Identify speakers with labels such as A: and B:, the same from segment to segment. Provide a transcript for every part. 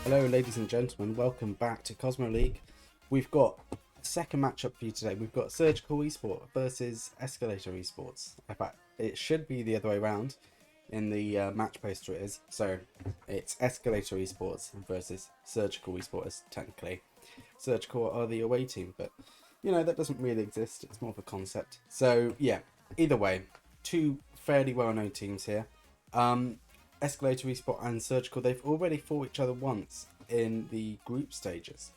A: Hello ladies and gentlemen, welcome back to Cosmo League. We've got a second matchup for you today. We've got Surgical eSport versus Escalator eSports. In fact, it should be the other way around. In the match poster it is. So it's Escalator eSports versus Surgical eSports technically. Surgical are the away team, but you know, that doesn't really exist. It's more of a concept. So yeah, either way, two fairly well-known teams here. Escalator eSport and Surgical, they've already fought each other once in the group stages.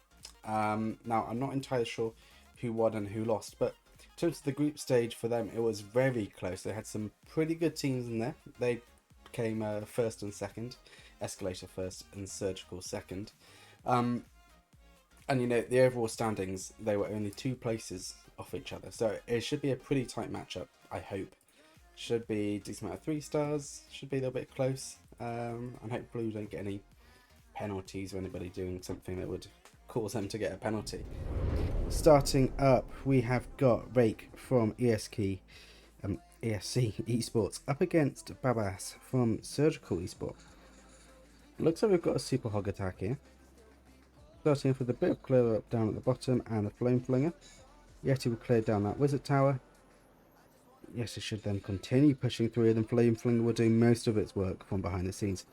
A: Now, I'm not entirely sure who won and who lost, but in terms of the group stage for them, it was very close. They had some pretty good teams in there. They came first and second, Escalator first and Surgical second. And you know, the overall standings, they were only 2 places off each other. So it should be a pretty tight matchup, I hope. Should be a decent amount of 3 stars, should be a little bit close, and hopefully we don't get any penalties or anybody doing something that would cause them to get a penalty. Starting up, we have got Rake from ESC eSports up against Babas from Surgical eSport. Looks like we've got a super hog attack here. Starting off with a bit of clear up down at the bottom and a flame flinger. Yeti will clear down that wizard tower. Yes, it should then continue pushing through, and Flame Flinger will do most of its work from behind the scenes.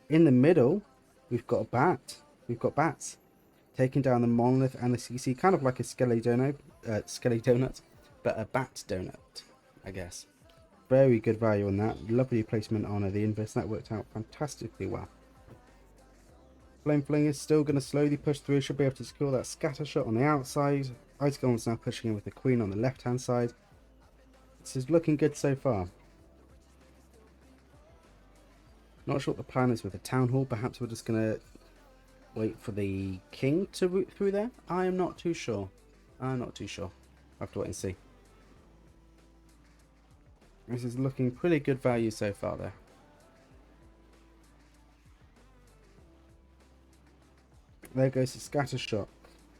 A: In the middle, we've got a bat. We've got bats taking down the monolith and the CC, kind of like a Skelly donut, but a bat donut, I guess. Very good value on that. Lovely placement on the inverse. That worked out fantastically well. Flame Flinger is still going to slowly push through. Should be able to secure that scatter shot on the outside. Ice Golem's now pushing in with the Queen on the left-hand side. This is looking good so far. Not sure what the plan is with the town hall. Perhaps we're just going to wait for the king to root through there. I am not too sure. I'm not too sure. I'll have to wait and see. This is looking pretty good value so far there. There goes the scatter shot.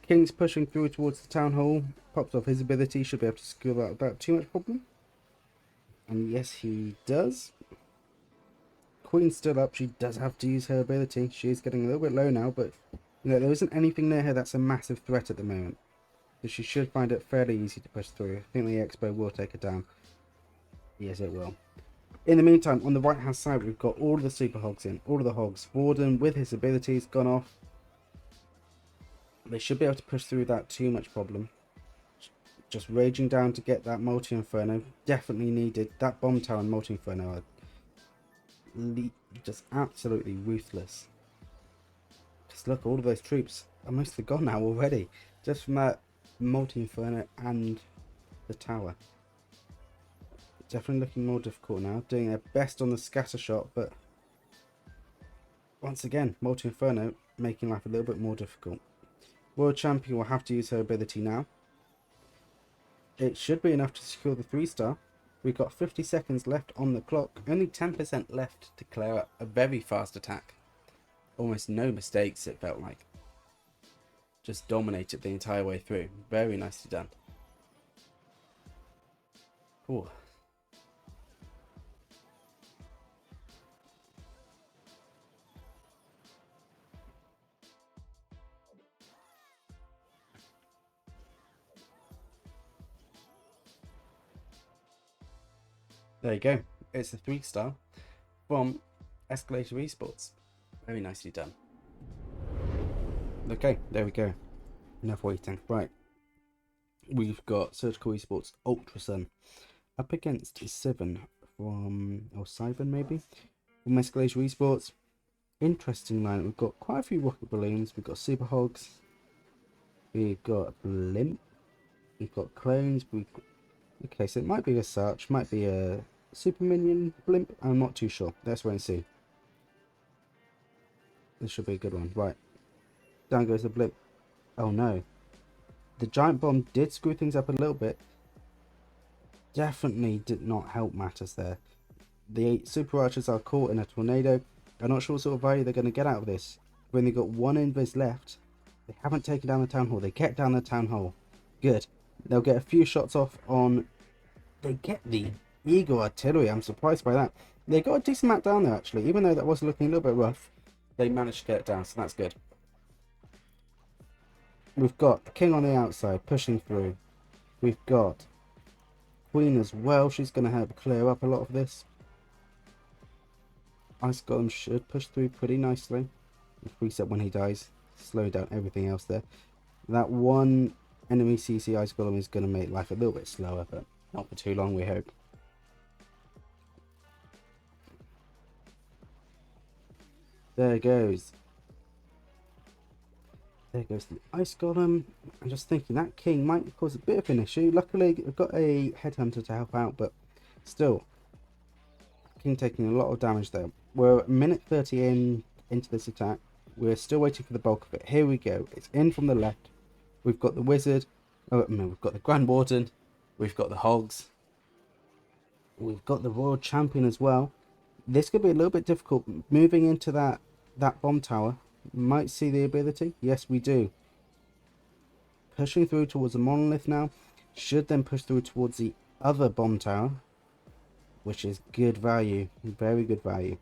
A: King's pushing through towards the town hall. Pops off his ability. Should be able to secure that without too much problem. And yes, he does. Queen's still up. She does have to use her ability. She is getting a little bit low now, but you know, there isn't anything near her that's a massive threat at the moment. So she should find it fairly easy to push through. I think the Expo will take her down. Yes, it will. In the meantime, on the right hand side, we've got all of the super hogs in. All of the hogs. Warden, with his abilities, gone off. They should be able to push through that too much problem. Just raging down to get that multi-inferno. Definitely needed. That bomb tower and multi-inferno are just absolutely ruthless. Just look, all of those troops are mostly gone now already. Just from that multi-inferno and the tower. Definitely looking more difficult now. Doing their best on the scatter shot, but once again, multi-inferno making life a little bit more difficult. World Champion will have to use her ability now. It should be enough to secure the 3-star. We've got 50 seconds left on the clock. Only 10% left to clear up a very fast attack. Almost no mistakes, it felt like. Just dominated the entire way through. Very nicely done. Ooh. There you go. It's a 3-star from Escalator eSports. Very nicely done. Okay, there we go. Enough waiting. Right. We've got Surgical eSports Ultra Sun up against 7 from, or Cybern maybe, from Escalator eSports. Interesting line. We've got quite a few rocket balloons. We've got super hogs. We've got blimp. We've got clones. Okay, so it might be a Sarch, might be a super minion blimp. I'm not too sure. Let's wait and see. This should be a good one. Right. Down goes the blimp. Oh no. The giant bomb did screw things up a little bit. Definitely did not help matters there. The super archers are caught in a tornado. I'm not sure what sort of value they're going to get out of this. When they've got 1 invis left, they haven't taken down the town hall. They kept down the town hall. Good. They'll get a few shots off on... They get the Eagle artillery. I'm surprised by that. They got a decent amount down there, actually. Even though that was looking a little bit rough. They managed to get it down, so that's good. We've got the king on the outside, pushing through. We've got queen as well. She's going to help clear up a lot of this. Ice Golem should push through pretty nicely. Reset when he dies. Slow down everything else there. That one enemy CC Ice Golem is going to make life a little bit slower, but not for too long, we hope. There goes. There goes the Ice Golem. I'm just thinking that king might cause a bit of an issue. Luckily, I've got a headhunter to help out, but still, king taking a lot of damage there. We're a minute 30 into this attack. We're still waiting for the bulk of it. Here we go. It's in from the left. We've got the wizard. Oh, no, we've got the Grand Warden. We've got the hogs. We've got the Royal Champion as well. This could be a little bit difficult. Moving into that bomb tower. Might see the ability. Yes, we do. Pushing through towards the monolith now. Should then push through towards the other bomb tower, which is good value. Very good value.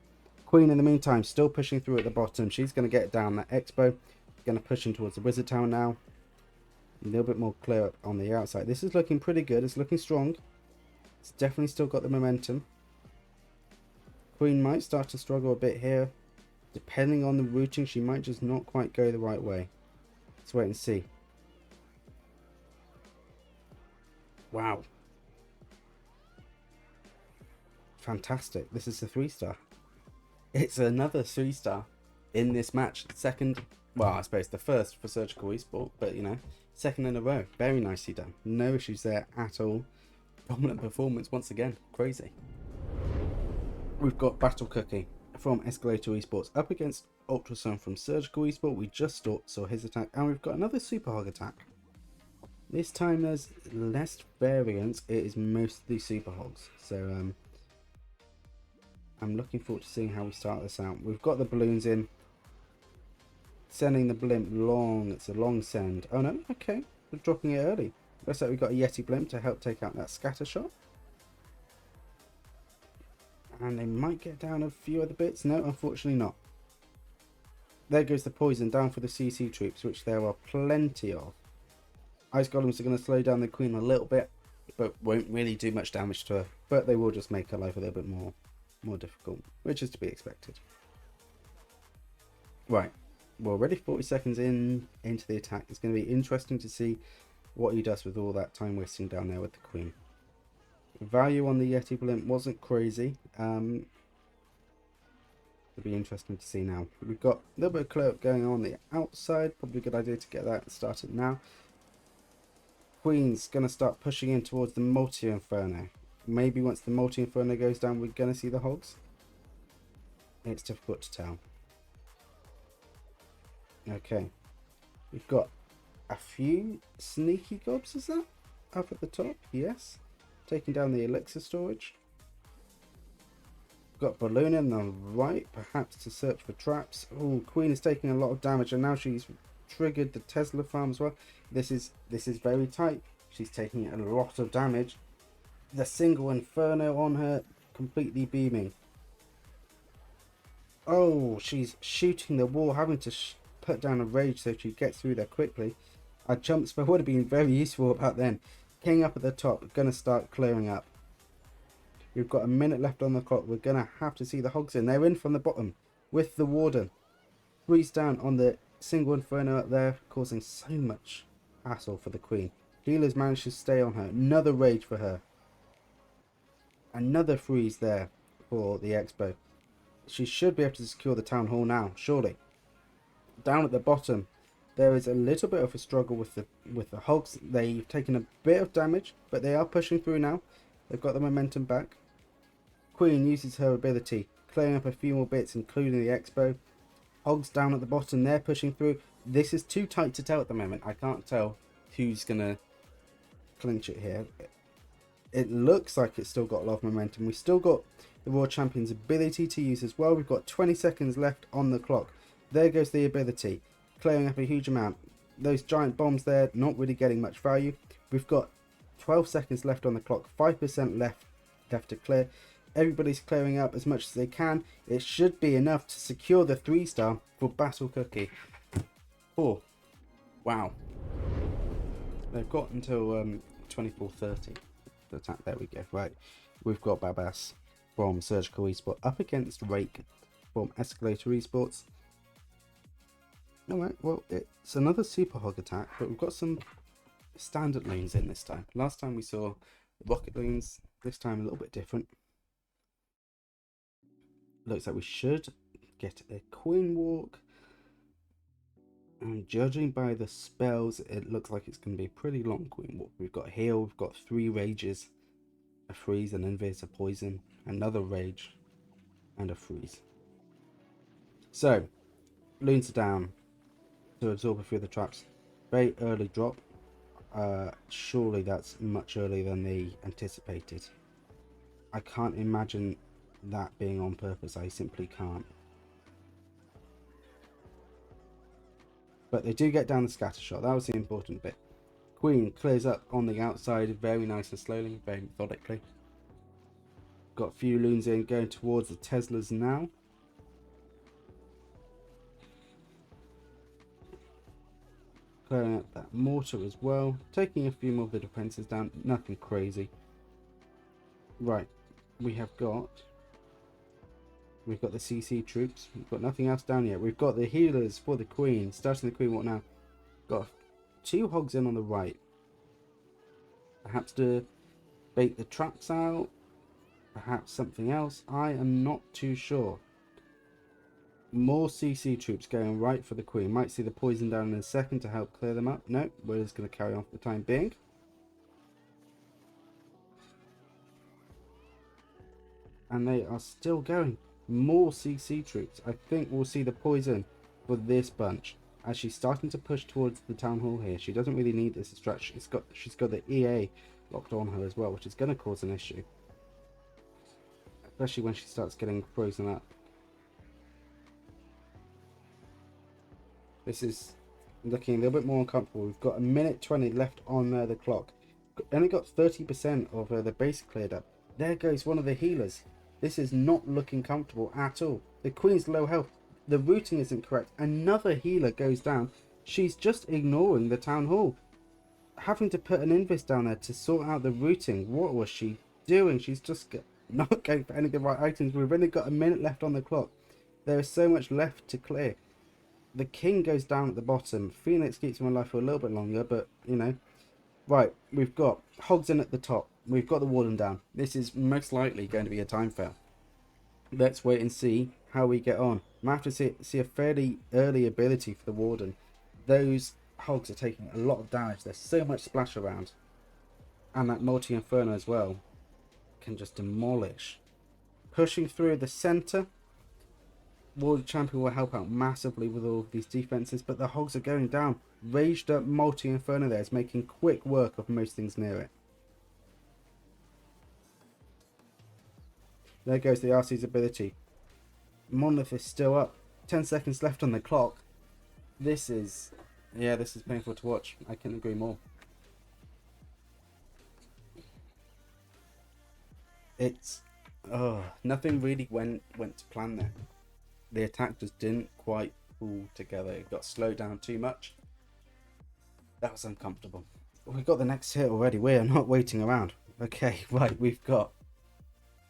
A: Queen in the meantime still pushing through at the bottom. She's going to get down that expo. Going to push in towards the wizard tower now. A little bit more clear up on the outside. This is looking pretty good. It's looking strong. It's definitely still got the momentum. Queen might start to struggle a bit here. Depending on the routing, she might just not quite go the right way. Let's wait and see. Wow. Fantastic. This is a 3-star. It's another 3-star in this match. Second, well, I suppose the first for Surgical eSport, but you know, second in a row. Very nicely done. No issues there at all. Dominant performance once again. Crazy. We've got Battle Cookie from Escalator eSports up against Ultrasun from Surgical eSport. We just saw his attack, and we've got another Super Hog attack. This time there's less variance. It is mostly Super Hogs. So I'm looking forward to seeing how we start this out. We've got the balloons in. Sending the blimp long. It's a long send. Oh no, okay. We're dropping it early. Looks like we've got a Yeti blimp to help take out that scatter shot. And they might get down a few other bits. No, unfortunately not. There goes the poison down for the CC troops, which there are plenty of. Ice Golems are going to slow down the queen a little bit, but won't really do much damage to her. But they will just make her life a little bit more difficult, which is to be expected. Right, we're already 40 seconds into the attack. It's going to be interesting to see what he does with all that time wasting down there with the queen. Value on the Yeti blimp wasn't crazy. It'll be interesting to see now. We've got a little bit of clear up going on the outside. Probably a good idea to get that started now. Queen's going to start pushing in towards the multi-inferno. Maybe once the multi-inferno goes down, we're going to see the hogs. It's difficult to tell. Okay. We've got a few sneaky gobs, is that? Up at the top, yes. Taking down the elixir storage. Got balloon in the right, perhaps to search for traps. Oh, Queen is taking a lot of damage, and now she's triggered the Tesla farm as well. This is very tight. She's taking a lot of damage. The single inferno on her, completely beaming. Oh, she's shooting the wall, having to put down a rage so she gets through there quickly. A jump spell would have been very useful about then. King up at the top, gonna start clearing up. We've got a minute left on the clock. We're gonna have to see the hogs in. They're in from the bottom with the warden. Freeze down on the single inferno up there, causing so much hassle for the queen. Healers managed to stay on her. Another rage for her. Another freeze there for the expo. She should be able to secure the town hall now, surely. Down at the bottom, there is a little bit of a struggle with the hogs. They've taken a bit of damage, but they are pushing through now. They've got the momentum back. Queen uses her ability, clearing up a few more bits, including the expo. Hogs down at the bottom, they're pushing through. This is too tight to tell at the moment. I can't tell who's going to clinch it here. It looks like it's still got a lot of momentum. We've still got the Royal Champion's ability to use as well. We've got 20 seconds left on the clock. There goes the ability, clearing up a huge amount. Those giant bombs there, not really getting much value. We've got 12 seconds left on the clock, 5% left to clear. Everybody's clearing up as much as they can. It should be enough to secure the 3-star for Battle Cookie. Oh, wow. They've got until 24:30 to attack. There we go. Right, we've got Babas from Surgical Esport up against Rake from Escalator Esports. Alright, well, it's another Super Hog attack, but we've got some standard lanes in this time. Last time we saw rocket lanes, this time a little bit different. Looks like we should get a Queen Walk. And judging by the spells, it looks like it's going to be a pretty long Queen Walk. We've got Heal, we've got 3 Rages, a Freeze, an Invis, a Poison, another Rage, and a Freeze. So, Loons are down to absorb a few of the traps. Very early drop. Surely that's much earlier than they anticipated. I can't imagine that being on purpose. I simply can't. But they do get down the scatter shot. That was the important bit. Queen clears up on the outside very nice and slowly, very methodically. Got a few loons in, going towards the Teslas now. Clearing up that mortar as well. Taking a few more of the defences down. Nothing crazy. Right. We've got the CC troops. We've got nothing else down yet. We've got the healers for the Queen. Starting the Queen Walk now. Got 2 hogs in on the right. Perhaps to bait the traps out. Perhaps something else. I am not too sure. More CC troops going right for the Queen. Might see the poison down in a second to help clear them up. No, we're just going to carry on for the time being. And they are still going. More CC troops. I think we'll see the poison for this bunch as she's starting to push towards the town hall here. She doesn't really need this stretch. She's got the EA locked on her as well, which is going to cause an issue, especially when she starts getting frozen up. This is looking a little bit more uncomfortable. We've got 1:20 left on the clock. Only got 30% of the base cleared up. There goes one of the healers. This is not looking comfortable at all. The Queen's low health. The routing isn't correct. Another healer goes down. She's just ignoring the town hall. Having to put an invis down there to sort out the routing. What was she doing? She's just not going for any of the right items. We've only got 1 minute left on the clock. There is so much left to clear. The king goes down at the bottom. Phoenix keeps him alive for a little bit longer, but, you know. Right, we've got hogs in at the top. We've got the warden down. This is most likely going to be a time fail. Let's wait and see how we get on. I have to see a fairly early ability for the warden. Those hogs are taking a lot of damage. There's so much splash around. And that multi-inferno as well can just demolish. Pushing through the centre. Warden Champion will help out massively with all of these defences, but the hogs are going down. Raged up multi-inferno there is making quick work of most things near it. There goes the RC's ability. Monolith is still up. 10 seconds left on the clock. This is painful to watch. I couldn't agree more. Nothing really went to plan there. The attack just didn't quite pull together. It got slowed down too much. That was uncomfortable. We've got the next hit already. We are not waiting around. Okay, right, we've got...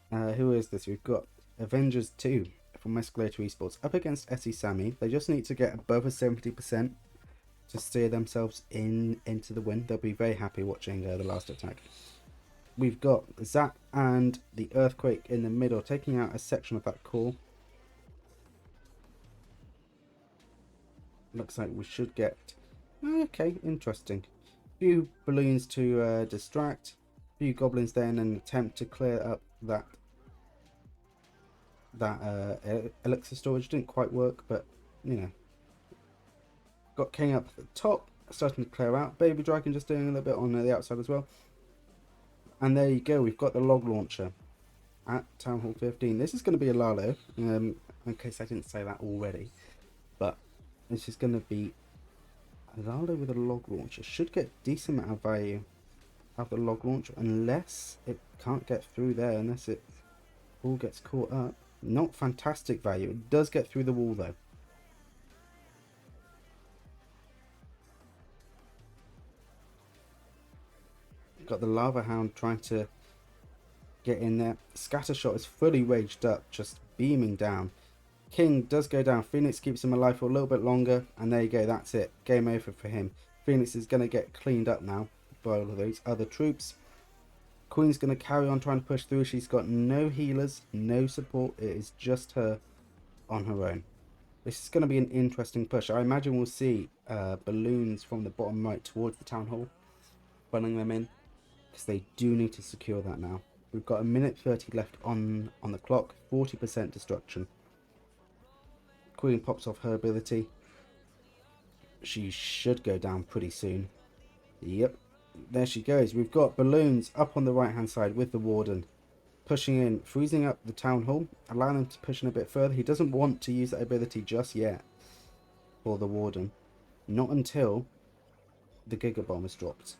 A: who is this? We've got Avengers 2 from Escalator Esports up against Essie Sammy. They just need to get above a 70% to steer themselves into the win. They'll be very happy watching the last attack. We've got Zap and the Earthquake in the middle, taking out a section of that core. Looks like we should get... Okay, interesting. Few balloons to distract. Few goblins there in an attempt to clear up that elixir storage. Didn't quite work, but, you know. Got King up at the top, starting to clear out. Baby Dragon just doing a little bit on the outside as well. And there you go, we've got the log launcher at Town Hall 15. This is going to be a Lalo, in case I didn't say that already. But this is going to be a Lalo with a log launcher. Should get decent amount of value out of the log launcher, unless it can't get through there, unless it Ball gets caught up. Not fantastic value. It does get through the wall though. Got the Lava Hound trying to get in there. Scattershot is fully raged up, just beaming down. King does go down. Phoenix keeps him alive for a little bit longer, and there you go. That's it. Game over for him. Phoenix is going to get cleaned up now by all of those other troops. Queen's going to carry on trying to push through. She's got no healers, no support. It is just her on her own. This is going to be an interesting push. I imagine we'll see balloons from the bottom right towards the town hall, funneling them in, because they do need to secure that now. We've got a minute 30 left on the clock. 40% destruction. Queen pops off her ability. She should go down pretty soon. Yep, there she goes. We've got balloons up on the right hand side with the warden pushing in, freezing up the town hall, allowing them to push in a bit further. He doesn't want to use that ability just yet for the warden, not until the Giga Bomb is dropped.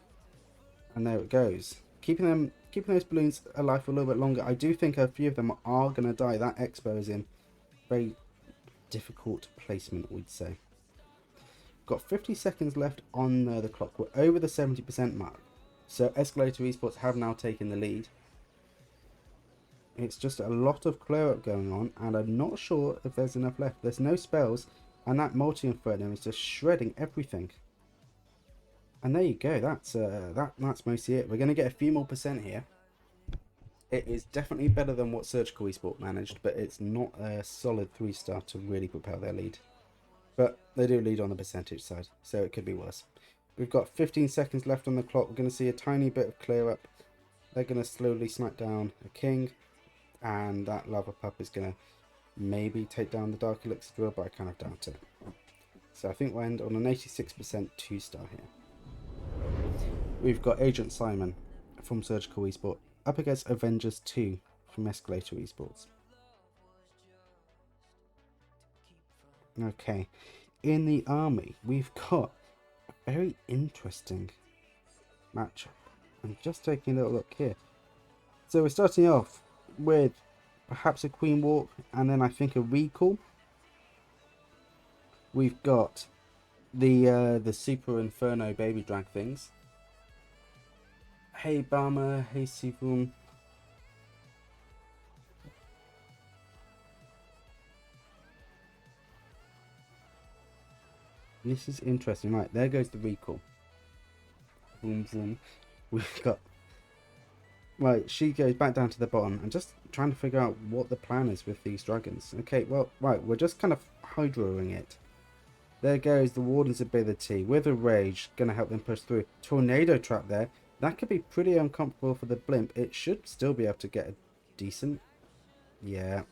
A: And there it goes, keeping those balloons alive for a little bit longer. I do think a few of them are going to die. That Expo is in very difficult placement, we'd say. Got 50 seconds left on the clock. We're over the 70% mark. So Escalator eSports have now taken the lead. It's just a lot of clear up going on, and I'm not sure if there's enough left. There's no spells, and that multi-inferno is just shredding everything. And there you go. That's mostly it. We're going to get a few more percent here. It is definitely better than what Surgical eSport managed, but it's not a solid 3-star to really propel their lead. But they do lead on the percentage side, so it could be worse. We've got 15 seconds left on the clock. We're going to see a tiny bit of clear up. They're going to slowly snipe down a king, and that lava pup is going to maybe take down the Dark Elixir drill, but I kind of doubt it. So I think we'll end on an 86% 2-star here. We've got Agent Simon from Surgical eSport up against Avengers 2 from Escalator eSports. Okay, in the army, we've got a very interesting matchup. I'm just taking a little look here. So we're starting off with perhaps a Queen Walk, and then I think a Recall. We've got the Super Inferno Baby Drag things. Hey Bama, hey Sifun. This is interesting. Right, there goes the Recall. Boom, boom. We've got... Right, she goes back down to the bottom. I'm just trying to figure out what the plan is with these dragons. Okay, well, right, we're just kind of hydroing it. There goes the Warden's ability. With a Rage, going to help them push through. Tornado Trap there. That could be pretty uncomfortable for the Blimp. It should still be able to get a decent... Yeah.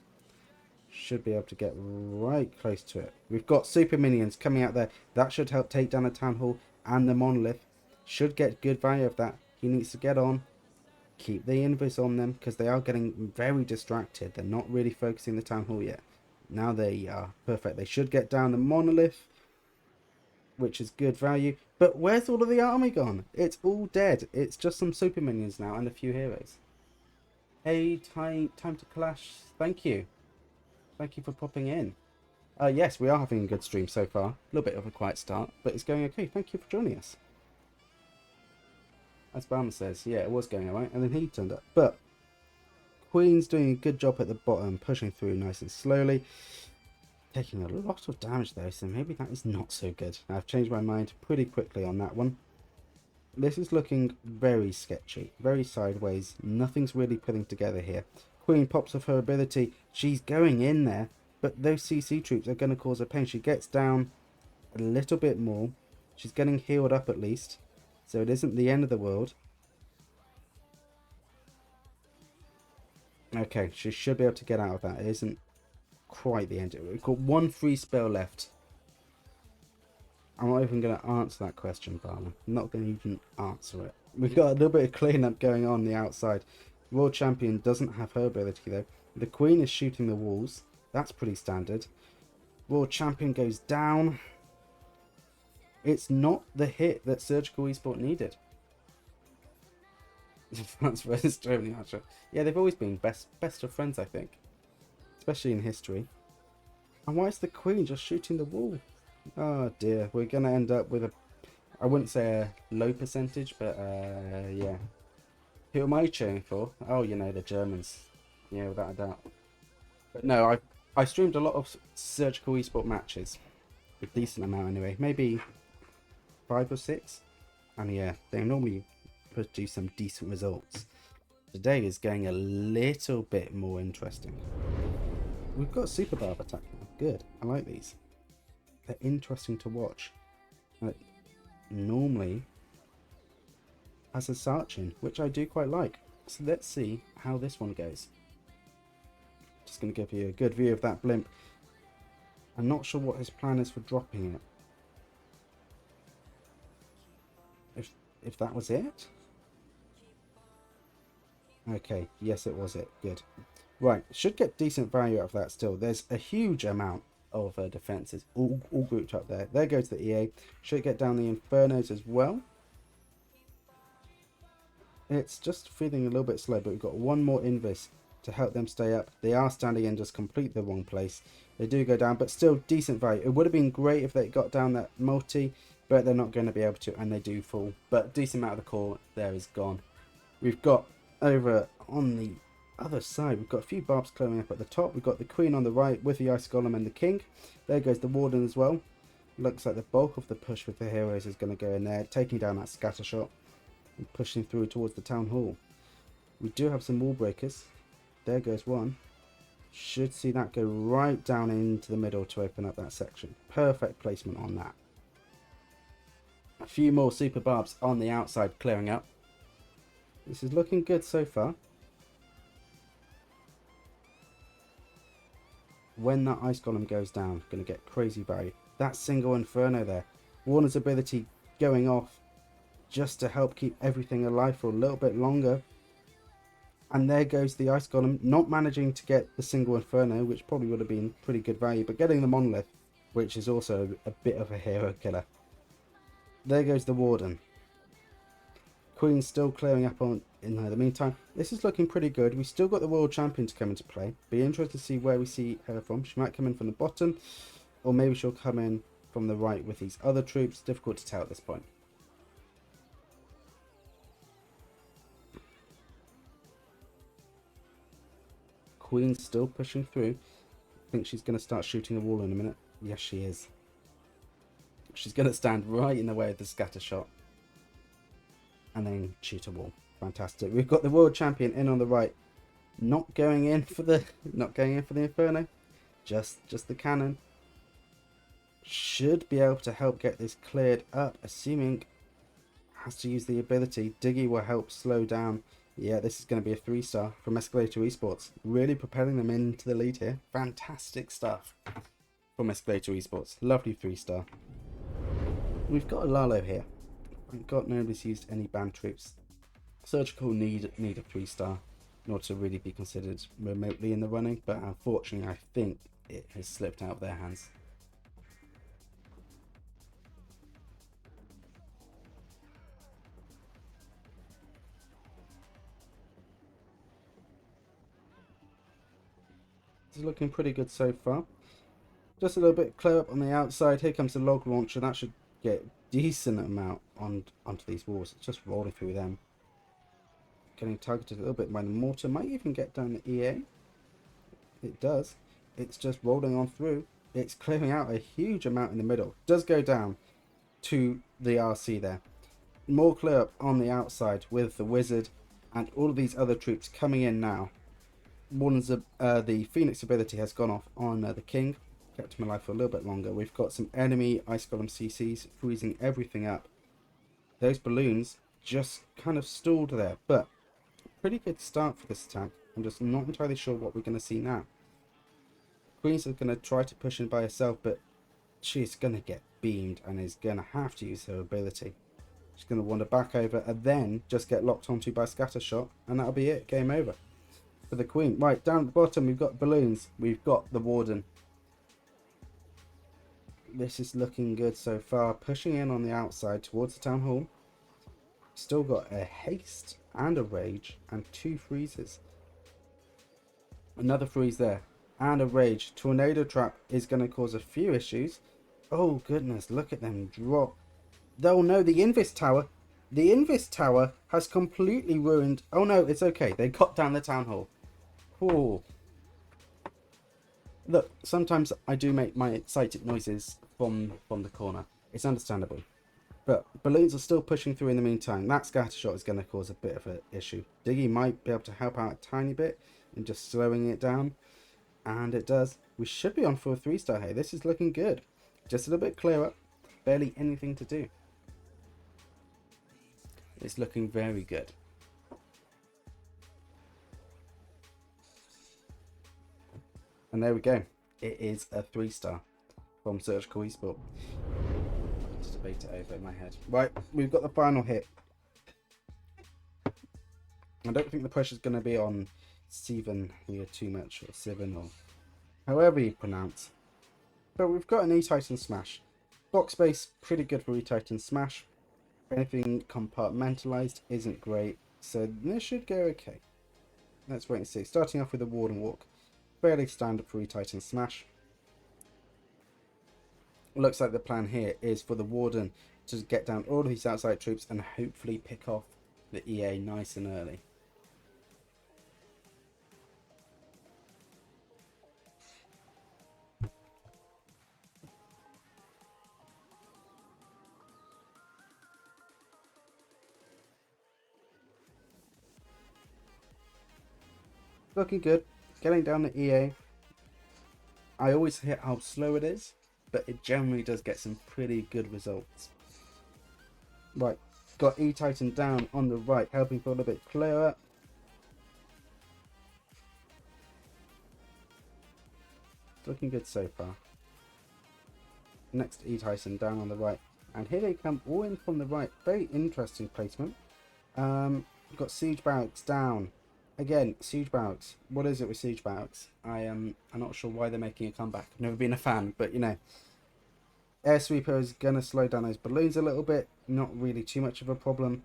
A: Should be able to get right close to it. We've got super minions coming out there. That should help take down the Town Hall and the Monolith. Should get good value of that. He needs to get on. Keep the invis on them, because they are getting very distracted. They're not really focusing the Town Hall yet. Now they are perfect. They should get down the Monolith, which is good value. But where's all of the army gone? It's all dead. It's just some super minions now and a few heroes. Hey, time to clash. Thank you. Thank you for popping in. Yes, we are having a good stream so far. A little bit of a quiet start, but it's going okay. Thank you for joining us. As Bama says, yeah, it was going alright, and then he turned up. But Queen's doing a good job at the bottom, pushing through nice and slowly. Taking a lot of damage though, so maybe that is not so good. I've changed my mind pretty quickly on that one. This is looking very sketchy, very sideways. Nothing's really putting together here. Queen pops off her ability. She's going in there, but those CC troops are going to cause her pain. She gets down a little bit more. She's getting healed up at least, so it isn't the end of the world. Okay, she should be able to get out of that. It isn't quite the end. We've got one free spell left. I'm not even going to answer that question, Barna. I'm not going to even answer it. We've got a little bit of cleanup going on the outside. World Champion doesn't have her ability though. The Queen is shooting the walls. That's pretty standard. World Champion goes down. It's not the hit that Surgical eSport needed. France versus Germany matchup. Yeah, they've always been best of friends, I think, especially in history. And why is the Queen just shooting the wall? Oh dear, we're gonna end up with a, I wouldn't say a low percentage, but yeah. Who am I cheering for? Oh, you know, the Germans. Yeah, without a doubt. But no, I streamed a lot of surgical esport matches, a decent amount anyway, maybe 5 or 6, and yeah, they normally produce some decent results. Today is getting a little bit more interesting. We've got Super Barb attack now. Good, I like these. They're interesting to watch. Normally as a Sarchin, which I do quite like. So let's see how this one goes. Just going to give you a good view of that blimp. I'm not sure what his plan is for dropping it. If that was it? Okay, yes it was it. Good. Right, should get decent value out of that still. There's a huge amount of defences all grouped up there. There goes the EA. Should get down the Infernos as well. It's just feeling a little bit slow, but we've got one more Invis to help them stay up. They are standing in just complete the wrong place. They do go down, but still decent value. It would have been great if they got down that multi, but they're not going to be able to, and they do fall. But decent amount of the core there is gone. We've got over on the other side, we've got a few barbs clearing up at the top. We've got the Queen on the right with the Ice Golem and the King. There goes the Warden as well. Looks like the bulk of the push with the heroes is going to go in there, taking down that scatter shot and pushing through towards the Town Hall. We do have some wall breakers. There goes one. Should see that go right down into the middle to open up that section. Perfect placement on that. A few more super barbs on the outside clearing up. This is looking good so far. When that Ice Golem goes down, going to get crazy value. That single Inferno there. Warner's ability going off just to help keep everything alive for a little bit longer. And there goes the Ice Golem, not managing to get the single Inferno, which probably would have been pretty good value, but getting the Monolith, which is also a bit of a hero killer. There goes the Warden. Queen's still clearing up on in the meantime. This is looking pretty good. We still got the World Champion to come into play. Be interested to see where we see her from. She might come in from the bottom, or maybe she'll come in from the right with these other troops. Difficult to tell at this point. Queen's still pushing through. I think she's going to start shooting a wall in a minute. Yes, she is. She's going to stand right in the way of the scatter shot and then shoot a wall. Fantastic. We've got the World Champion in on the right, not going in for the Inferno, just the cannon. Should be able to help get this cleared up, assuming has to use the ability. Diggy will help slow down. Yeah, this is going to be a 3-star from Escalator Esports. Really propelling them into the lead here. Fantastic stuff from Escalator Esports. Lovely 3-star. We've got a Lalo here. Thank God nobody's used any banned troops. Surgical need a 3-star in order to really be considered remotely in the running, but unfortunately I think it has slipped out of their hands. It's looking pretty good so far. Just a little bit clear up on the outside. Here comes the log launcher. That should get decent amount onto these walls. It's just rolling through them. Getting targeted a little bit by the mortar. Might even get down the EA. It does. It's just rolling on through. It's clearing out a huge amount in the middle. It does go down to the RC there. More clear up on the outside with the wizard and all of these other troops coming in now. The Phoenix ability has gone off on the King. Kept him alive for a little bit longer. We've got some enemy Ice Golem CCs freezing everything up. Those balloons just kind of stalled there, but pretty good start for this attack. I'm just not entirely sure what we're going to see now. Queen's is going to try to push in by herself, but she's going to get beamed and is going to have to use her ability. She's going to wander back over and then just get locked onto by scatter shot, and that'll be it. Game over for the Queen. Right, down at the bottom we've got balloons. We've got the Warden. This is looking good so far. Pushing in on the outside towards the Town Hall. Still got a haste and a rage and 2 freezes. Another freeze there and a rage. Tornado trap is going to cause a few issues. Oh goodness, look at them drop. Oh no, the Invis tower. The Invis tower has completely ruined. Oh no, it's okay. They got down the town hall. Oh. Look, sometimes I do make my excited noises from the corner. It's understandable. But balloons are still pushing through in the meantime. That scatter shot is going to cause a bit of an issue. Diggy might be able to help out a tiny bit in just slowing it down. And it does. We should be on for a 3-star here. This is looking good. Just a little bit clearer. Barely anything to do. It's looking very good. And there we go. It is a 3-star from Surgical eSport. I'll just debate it over in my head. Right, we've got the final hit. I don't think the pressure's going to be on Steven here too much, or Steven, or however you pronounce. But we've got an E-Titan Smash. Box space, pretty good for E-Titan Smash. Anything compartmentalized isn't great, so this should go okay. Let's wait and see. Starting off with the Warden Walk. Fairly standard for E-Titan Smash. Looks like the plan here is for the Warden to get down all of these outside troops and hopefully pick off the EA nice and early. Looking good. Getting down the EA. I always hit how slow it is, but it generally does get some pretty good results. Right, got E-Titan down on the right, helping for a little bit clearer. Looking good so far. Next E-Titan down on the right. And here they come all in from the right. Very interesting placement. Got Siege Barracks down. Again, Siege Barracks. What is it with Siege Barracks? I'm not sure why they're making a comeback. I've never been a fan, but you know. Air Sweeper is going to slow down those balloons a little bit. Not really too much of a problem.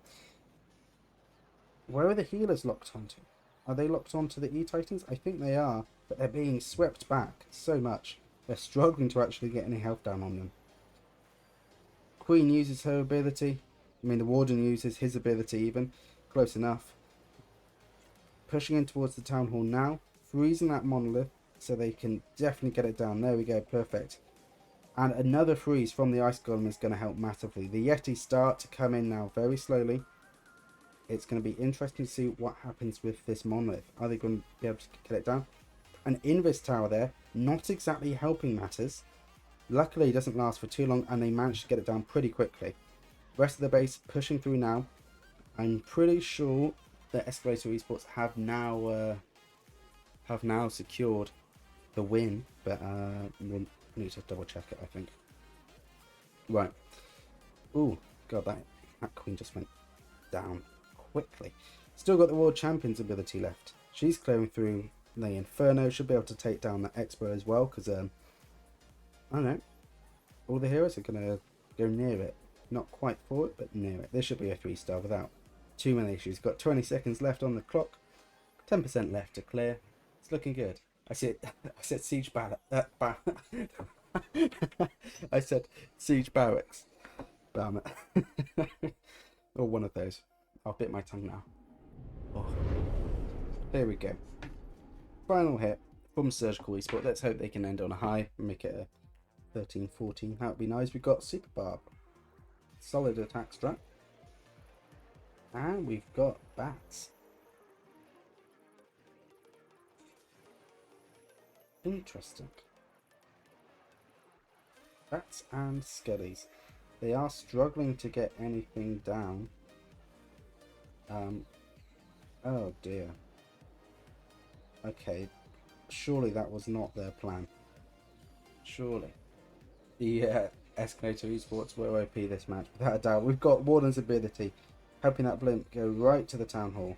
A: Where are the healers locked onto? Are they locked onto the E-Titans? I think they are, but they're being swept back so much. They're struggling to actually get any health down on them. Queen uses her ability. I mean, the Warden uses his ability even. Close enough. Pushing in towards the Town Hall now. Freezing that monolith so they can definitely get it down. There we go, perfect. And another freeze from the Ice Golem is going to help massively. The Yetis start to come in now very slowly. It's going to be interesting to see what happens with this monolith. Are they going to be able to get it down? An Invis tower there, not exactly helping matters. Luckily, it doesn't last for too long, and they managed to get it down pretty quickly. Rest of the base pushing through now. I'm pretty sure that Escalator eSports have now secured the win, but we'll need to double check it, I think. Right. Ooh, God, that queen just went down quickly. Still got the World Champion's ability left. She's clearing through the Inferno. Should be able to take down the Expo as well, because I don't know. All the heroes are going to go near it. Not quite for it, but near it. This should be a 3-star without too many issues. Got 20 seconds left on the clock. 10% left to clear. It's looking good. I said siege barracks. I said siege barracks. Damn it. Or one of those. I'll bit my tongue now. Oh. Here we go. Final hit from Surgical eSport. Let's hope they can end on a high and make it a 13-14. That would be nice. We've got Super Barb. Solid attack strat. And we've got bats. Interesting. Bats and skellies. They are struggling to get anything down. Oh dear. Okay. Surely that was not their plan. Surely. The Escalator eSports were OP this match, without a doubt. We've got Warden's ability, helping that blimp go right to the Town Hall.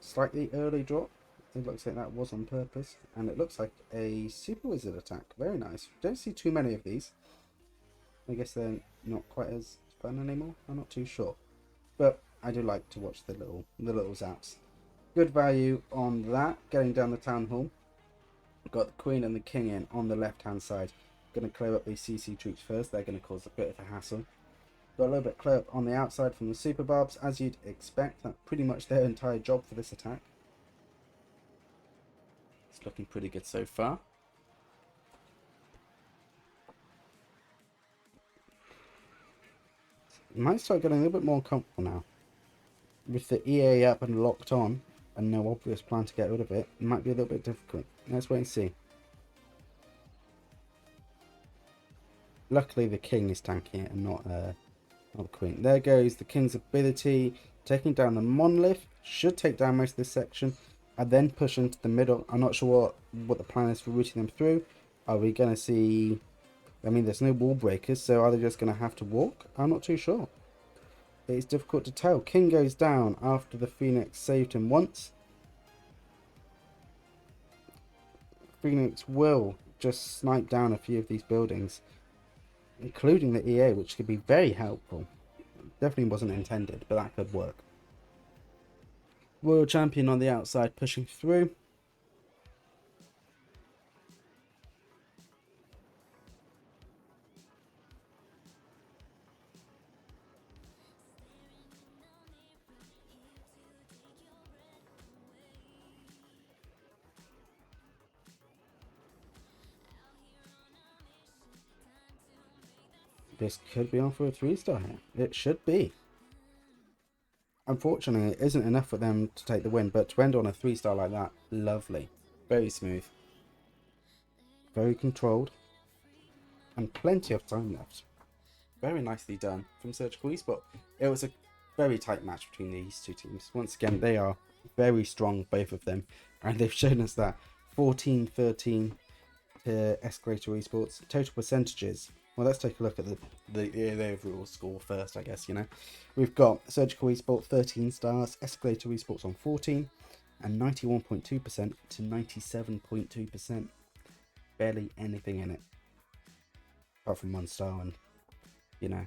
A: Slightly early drop. It looks like that was on purpose. And it looks like a Super Wizard attack. Very nice. Don't see too many of these. I guess they're not quite as fun anymore. I'm not too sure. but I do like to watch the little zaps. Good value on that. Getting down the town hall. Got the queen and the king in on the left hand side. Going to clear up these CC troops first. They're going to cause a bit of a hassle. Got a little bit clear up on the outside from the super barbs, as you'd expect. That's pretty much their entire job for this attack. It's looking pretty good so far. Might start getting a little bit more comfortable now. With the EA up and locked on, and no obvious plan to get rid of it, it might be a little bit difficult. Let's wait and see. Luckily the king is tanking it and not the queen. There goes the king's ability, taking down the monolith. Should take down most of this section, and then push into the middle. I'm not sure what the plan is for routing them through. Are we going to see... I mean, there's no wall breakers, so are they just going to have to walk? I'm not too sure. It's difficult to tell. King goes down after the Phoenix saved him once. Phoenix will just snipe down a few of these buildings, including the EA, which could be very helpful. Definitely wasn't intended, but that could work. Royal Champion on the outside pushing through. This could be on for a 3-star here. It should be. Unfortunately, it isn't enough for them to take the win, but to end on a 3-star like that, lovely. Very smooth. Very controlled. And plenty of time left. Very nicely done from Surgical eSport. It was a very tight match between these two teams. Once again, they are very strong, both of them. And they've shown us that 14-13 to Escalator eSports. Total percentages. Well, let's take a look at the overall score first, I guess, you know. We've got Surgical eSport 13 stars, Escalator eSports on 14, and 91.2% to 97.2%. Barely anything in it. Apart from 1 star and, you know,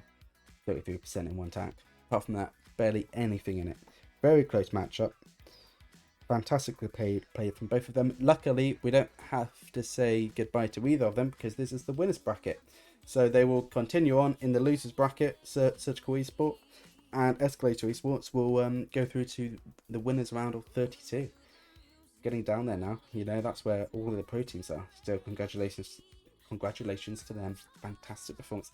A: 33% in 1 tack. Apart from that, barely anything in it. Very close matchup. Fantastically played from both of them. Luckily, we don't have to say goodbye to either of them because this is the winners bracket. So they will continue on in the losers bracket, Surgical eSport, and Escalator eSports will go through to the winners round of 32. Getting down there now, you know, that's where all of the pro teams are. So congratulations to them. Fantastic performance.